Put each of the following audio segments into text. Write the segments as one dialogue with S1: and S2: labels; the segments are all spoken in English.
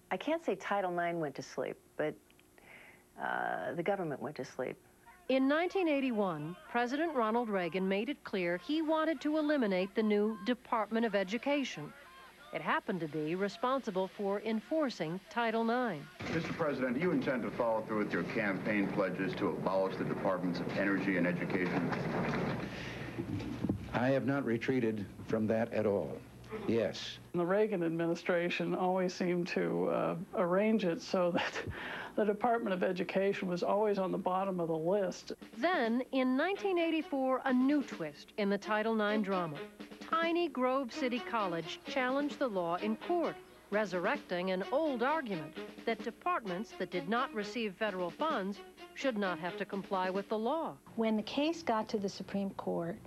S1: I can't say Title IX went to sleep, but the government went to sleep.
S2: In 1981, President Ronald Reagan made it clear he wanted to eliminate the new Department of Education. It happened to be responsible for enforcing Title IX.
S3: Mr. President, do you intend to follow through with your campaign pledges to abolish the Departments of Energy and Education?
S4: I have not retreated from that at all. Yes.
S5: The Reagan administration always seemed to arrange it so that the Department of Education was always on the bottom of the list.
S2: Then, in 1984, a new twist in the Title IX drama. Tiny Grove City College challenged the law in court, resurrecting an old argument that departments that did not receive federal funds should not have to comply with the law.
S6: When the case got to the Supreme Court,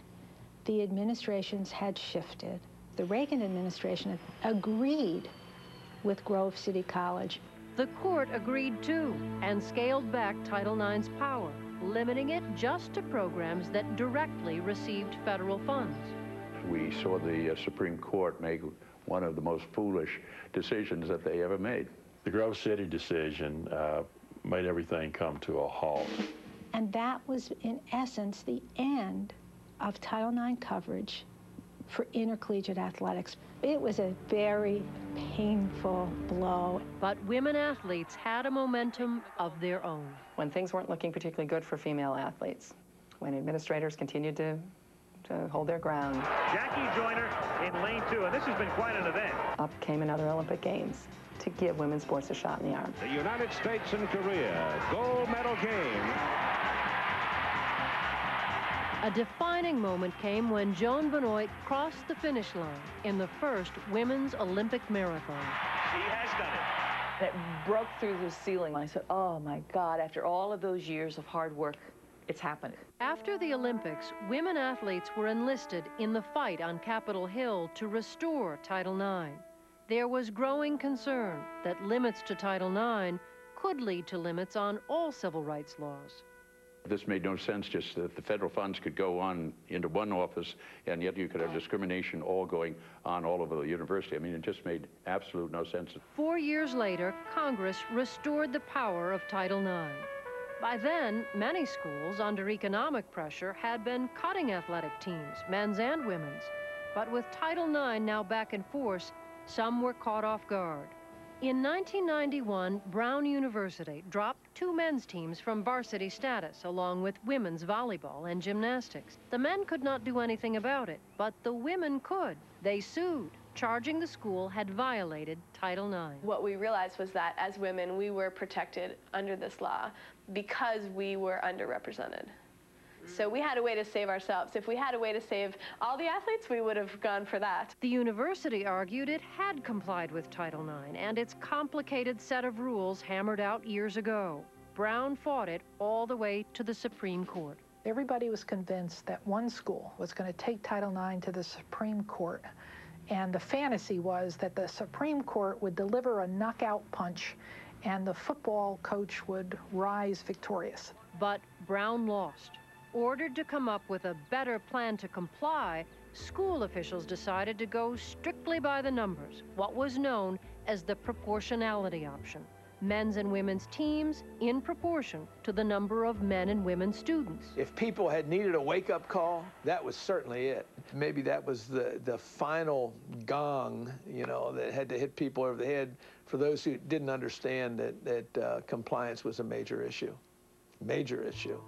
S6: the administrations had shifted. The Reagan administration agreed with Grove City College.
S2: The court agreed too and scaled back Title IX's power, limiting it just to programs that directly received federal funds.
S7: We saw the Supreme Court make one of the most foolish decisions that they ever made.
S8: The Grove City decision made everything come to a halt.
S6: And that was, in essence, the end of Title IX coverage for intercollegiate athletics. It was a very painful blow.
S2: But women athletes had a momentum of their own.
S9: When things weren't looking particularly good for female athletes, when administrators continued to hold their ground.
S10: Jackie Joyner in lane 2, and this has been quite an event.
S9: Up came another Olympic Games to give women's sports a shot in the arm.
S11: The United States and Korea, gold medal game.
S2: A defining moment came when Joan Benoit crossed the finish line in the first women's Olympic marathon.
S10: She has done it.
S1: It broke through the ceiling. I said, oh my God, after all of those years of hard work, it's happened.
S2: After the Olympics, women athletes were enlisted in the fight on Capitol Hill to restore Title IX. There was growing concern that limits to Title IX could lead to limits on all civil rights laws.
S7: This made no sense, just that the federal funds could go on into one office, and yet you could have discrimination all going on all over the university. I mean, it just made absolute no sense.
S2: 4 years later, Congress restored the power of Title IX. By then, many schools, under economic pressure, had been cutting athletic teams, men's and women's. But with Title IX now back in force, some were caught off guard. In 1991, Brown University dropped 2 men's teams from varsity status, along with women's volleyball and gymnastics. The men could not do anything about it, but the women could. They sued, charging the school had violated Title IX.
S12: What we realized was that as women, we were protected under this law because we were underrepresented. So we had a way to save ourselves. If we had a way to save all the athletes, we would have gone for that.
S2: The university argued it had complied with Title IX and its complicated set of rules hammered out years ago. Brown fought it all the way to the Supreme Court.
S13: Everybody was convinced that one school was going to take Title IX to the Supreme Court. And the fantasy was that the Supreme Court would deliver a knockout punch and the football coach would rise victorious.
S2: But Brown lost. Ordered to come up with a better plan to comply, school officials decided to go strictly by the numbers, what was known as the proportionality option. Men's and women's teams in proportion to the number of men and women students.
S14: If people had needed a wake-up call, that was certainly it. Maybe that was the final gong, you know, that had to hit people over the head for those who didn't understand that compliance was a major issue. Major issue.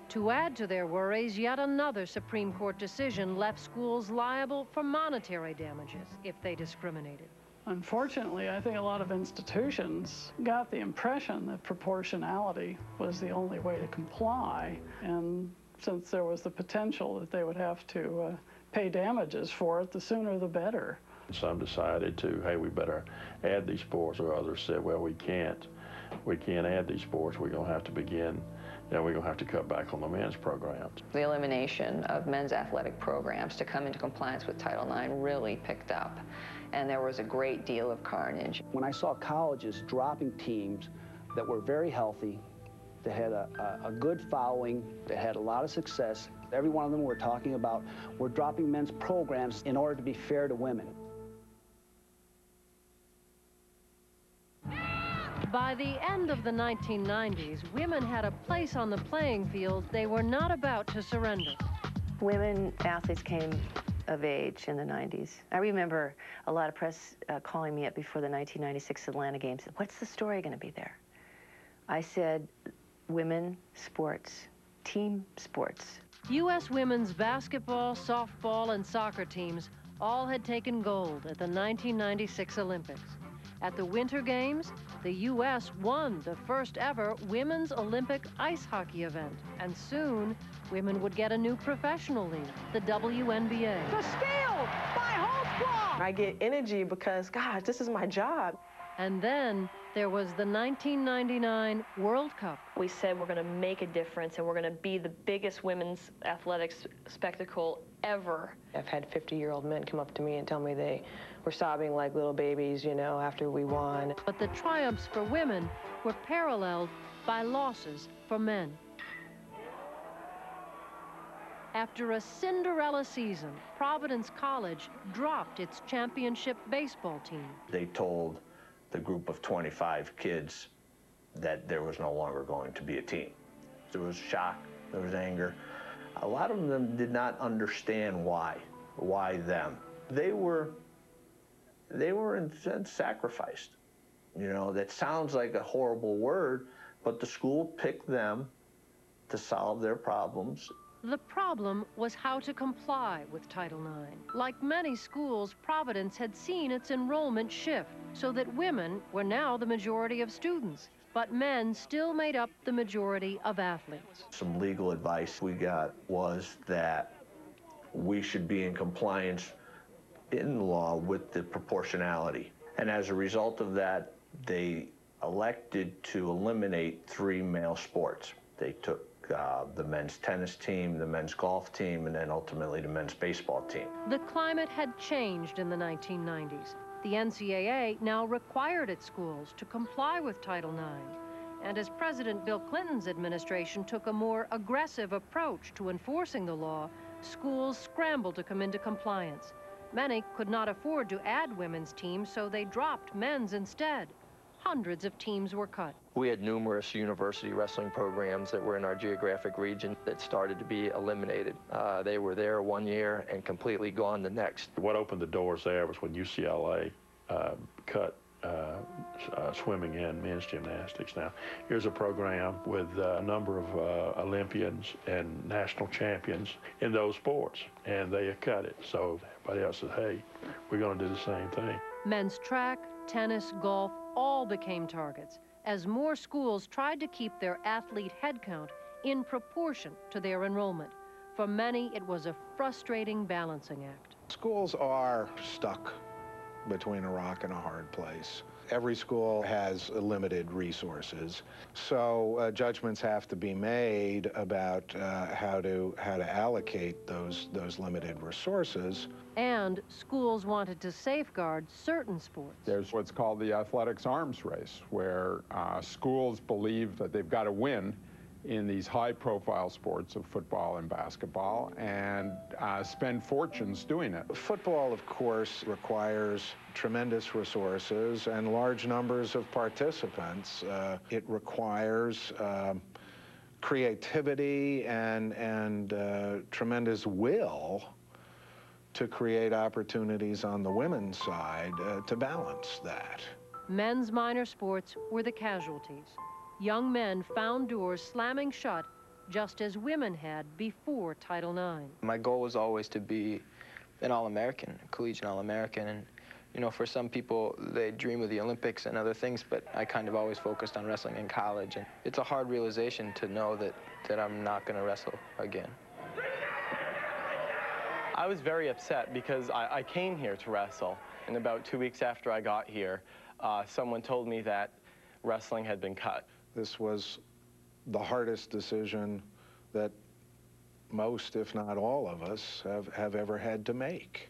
S2: To add to their worries, yet another Supreme Court decision left schools liable for monetary damages if they discriminated.
S5: Unfortunately, I think a lot of institutions got the impression that proportionality was the only way to comply. And since there was the potential that they would have to pay damages for it, the sooner the better.
S8: Some decided to, hey, we better add these sports, or others said, well, we can't add these sports. We're going to have to begin, we're going to have to cut back on the men's programs.
S15: The elimination of men's athletic programs to come into compliance with Title IX really picked up, and there was a great deal of carnage.
S16: When I saw colleges dropping teams that were very healthy, that had a good following, that had a lot of success, every one of them were talking about, we're dropping men's programs in order to be fair to women.
S2: By the end of the 1990s, women had a place on the playing field they were not about to surrender.
S17: Women athletes came of age in the 90s. I remember a lot of press calling me up before the 1996 Atlanta Games. What's the story going to be there? I said, women sports, team sports.
S2: U.S. women's basketball, softball, and soccer teams all had taken gold at the 1996 Olympics. At the Winter Games, the U.S. won the first ever women's Olympic ice hockey event. And soon, women would get a new professional league, the WNBA.
S18: The steal by Holtzclaw! I get energy because, gosh, this is my job.
S2: And then there was the 1999 World Cup.
S19: We said we're going to make a difference and we're going to be the biggest women's athletics spectacle ever.
S18: I've had 50-year-old men come up to me and tell me they were sobbing like little babies, you know, after we won.
S2: But the triumphs for women were paralleled by losses for men. After a Cinderella season, Providence College dropped its championship baseball team.
S20: They told the group of 25 kids that there was no longer going to be a team. There was shock, there was anger. A lot of them did not understand why them. They were in a sense sacrificed. You know, that sounds like a horrible word, but the school picked them to solve their problems.
S2: The problem was how to comply with Title IX. Like many schools, Providence had seen its enrollment shift so that women were now the majority of students, but men still made up the majority of athletes.
S20: Some legal advice we got was that we should be in compliance in law with the proportionality. And as a result of that, they elected to eliminate 3 male sports. They took the men's tennis team, the men's golf team, and then ultimately the men's baseball team.
S2: The climate had changed in the 1990s. The NCAA now required its schools to comply with Title IX. And as President Bill Clinton's administration took a more aggressive approach to enforcing the law, schools scrambled to come into compliance. Many could not afford to add women's teams, so they dropped men's instead. Hundreds of teams were cut.
S21: We had numerous university wrestling programs that were in our geographic region that started to be eliminated. They were there one year and completely gone the next.
S8: What opened the doors there was when UCLA cut swimming and men's gymnastics. Now, here's a program with a number of Olympians and national champions in those sports, and they have cut it. So everybody else said, hey, we're going to do the same thing.
S2: Men's track, tennis, golf, all became targets as more schools tried to keep their athlete headcount in proportion to their enrollment. For many, it was a frustrating balancing act.
S4: Schools are stuck between a rock and a hard place. Every school has limited resources, so judgments have to be made about how to allocate those limited resources.
S2: And schools wanted to safeguard certain sports.
S22: There's what's called the athletics arms race, where schools believe that they've got to win in these high-profile sports of football and basketball and spend fortunes doing it.
S4: Football, of course, requires tremendous resources and large numbers of participants. It requires creativity and tremendous will to create opportunities on the women's side to balance that.
S2: Men's minor sports were the casualties. Young men found doors slamming shut just as women had before Title IX.
S23: My goal was always to be an All-American, a collegiate All-American. And, you know, for some people, they dream of the Olympics and other things, but I kind of always focused on wrestling in college. And it's a hard realization to know that I'm not going to wrestle again.
S24: I was very upset because I came here to wrestle. And about 2 weeks after I got here, someone told me that wrestling had been cut.
S4: This was the hardest decision that most, if not all of us, have ever had to make.